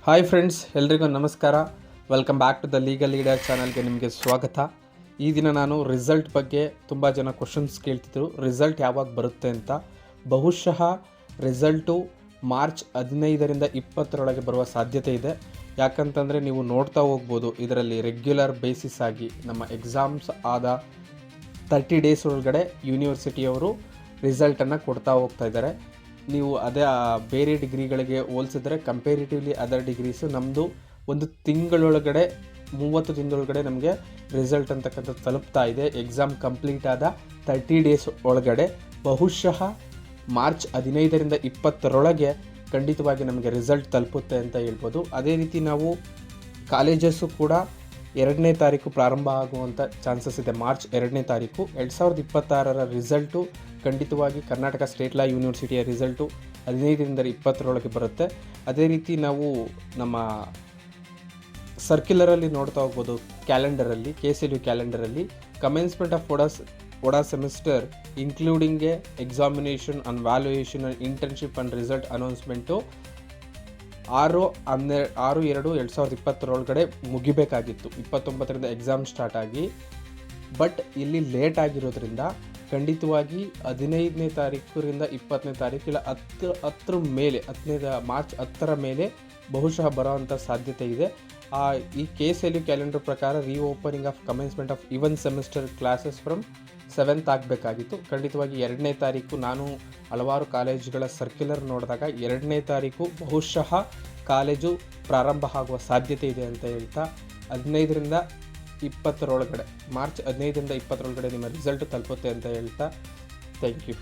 Hi friends, ಎಲ್ರಿಗೂ ನಮಸ್ಕಾರ. Welcome back to the legal leader ಚಾನಲ್ಗೆ ನಿಮಗೆ ಸ್ವಾಗತ. ಈ ದಿನ ನಾನು ರಿಸಲ್ಟ್ ಬಗ್ಗೆ ತುಂಬ ಜನ ಕ್ವಶನ್ಸ್ ಕೇಳ್ತಿದ್ರು, ರಿಸಲ್ಟ್ ಯಾವಾಗ ಬರುತ್ತೆ ಅಂತ. ಬಹುಶಃ ರಿಸಲ್ಟು ಮಾರ್ಚ್ 15ರಿಂದ 20ರೊಳಗೆ ಬರುವ ಸಾಧ್ಯತೆ ಇದೆ. ಯಾಕಂತಂದರೆ ನೀವು ನೋಡ್ತಾ ಹೋಗ್ಬೋದು, ಇದರಲ್ಲಿ ರೆಗ್ಯುಲರ್ ಬೇಸಿಸ್ ಆಗಿ ನಮ್ಮ ಎಕ್ಸಾಮ್ಸ್ ಆದ 30 ಡೇಸ್ ಒಳಗಡೆ ಯೂನಿವರ್ಸಿಟಿಯವರು ರಿಸಲ್ಟನ್ನು ಕೊಡ್ತಾ ಹೋಗ್ತಾ ಇದ್ದಾರೆ. ನೀವು ಅದೇ ಬೇರೆ ಡಿಗ್ರಿಗಳಿಗೆ ಹೋಲಿಸಿದ್ರೆ ಕಂಪೇರಿಟಿವ್ಲಿ ಅದರ್ ಡಿಗ್ರೀಸು ನಮ್ಮದು ಒಂದು ತಿಂಗಳೊಳಗಡೆ 30 ದಿನದೊಳಗಡೆ ನಮಗೆ ರಿಸಲ್ಟ್ ಅಂತಕ್ಕಂಥದ್ದು ತಲುಪ್ತಾ ಇದೆ. ಎಕ್ಸಾಮ್ ಕಂಪ್ಲೀಟ್ ಆದ 30 ಡೇಸ್ ಒಳಗಡೆ ಬಹುಶಃ ಮಾರ್ಚ್ 15ರಿಂದ 20ರೊಳಗೆ ಖಂಡಿತವಾಗಿ ನಮಗೆ ರಿಸಲ್ಟ್ ತಲುಪುತ್ತೆ ಅಂತ ಹೇಳ್ಬೋದು. ಅದೇ ರೀತಿ ನಾವು ಕಾಲೇಜಸ್ಸು ಕೂಡ 2ನೇ ತಾರೀಕು ಪ್ರಾರಂಭ ಆಗುವಂಥ ಚಾನ್ಸಸ್ ಇದೆ. ಮಾರ್ಚ್ 2ನೇ ತಾರೀಕು 2026ರ ರಿಸಲ್ಟು ಖಂಡಿತವಾಗಿ ಕರ್ನಾಟಕ ಸ್ಟೇಟ್ ಲಾ ಯೂನಿವರ್ಸಿಟಿಯ ರಿಸಲ್ಟು 15ರಿಂದ 20ರೊಳಗೆ ಬರುತ್ತೆ. ಅದೇ ರೀತಿ ನಾವು ನಮ್ಮ ಸರ್ಕ್ಯುಲರಲ್ಲಿ ನೋಡ್ತಾ ಹೋಗ್ಬೋದು, ಕ್ಯಾಲೆಂಡರಲ್ಲಿ KSLU ಕ್ಯಾಲೆಂಡರಲ್ಲಿ commencement of odd semester including examination and valuation and internship and result announcement 6/2/2020 ಮುಗಿಬೇಕಾಗಿತ್ತು. 29ರಿಂದ ಎಕ್ಸಾಮ್ ಸ್ಟಾರ್ಟ್ ಆಗಿ, ಬಟ್ ಇಲ್ಲಿ ಲೇಟ್ ಆಗಿರೋದ್ರಿಂದ ಖಂಡಿತವಾಗಿ 15ನೇ ತಾರೀಕರಿಂದ 20ನೇ ತಾರೀಕು ಇಲ್ಲ 10 ಮೇಲೆ ಮಾರ್ಚ್ 10ರ ಮೇಲೆ ಬಹುಶಃ ಬರೋವಂಥ ಸಾಧ್ಯತೆ ಇದೆ. ಈ KSLU ಕ್ಯಾಲೆಂಡರ್ ಪ್ರಕಾರ reopening of commencement of even semester classes from 7th ಆಗಬೇಕಾಗಿತ್ತು. ಖಂಡಿತವಾಗಿ 2ನೇ ತಾರೀಕು ನಾನು ಹಲವಾರು ಕಾಲೇಜುಗಳ ಸರ್ಕ್ಯುಲರ್ ನೋಡಿದಾಗ 2ನೇ ತಾರೀಕು ಬಹುಶಃ ಕಾಲೇಜು ಪ್ರಾರಂಭ ಆಗುವ ಸಾಧ್ಯತೆ ಇದೆ ಅಂತ ಹೇಳ್ತಾ 15ರಿಂದ 20ರೊಳಗಡೆ ಮಾರ್ಚ್ 15ರಿಂದ 20ರೊಳಗಡೆ ನಿಮ್ಮ ರಿಸಲ್ಟ್ ತಲುಪುತ್ತೆ ಅಂತ ಹೇಳ್ತಾ ಥ್ಯಾಂಕ್ ಯು.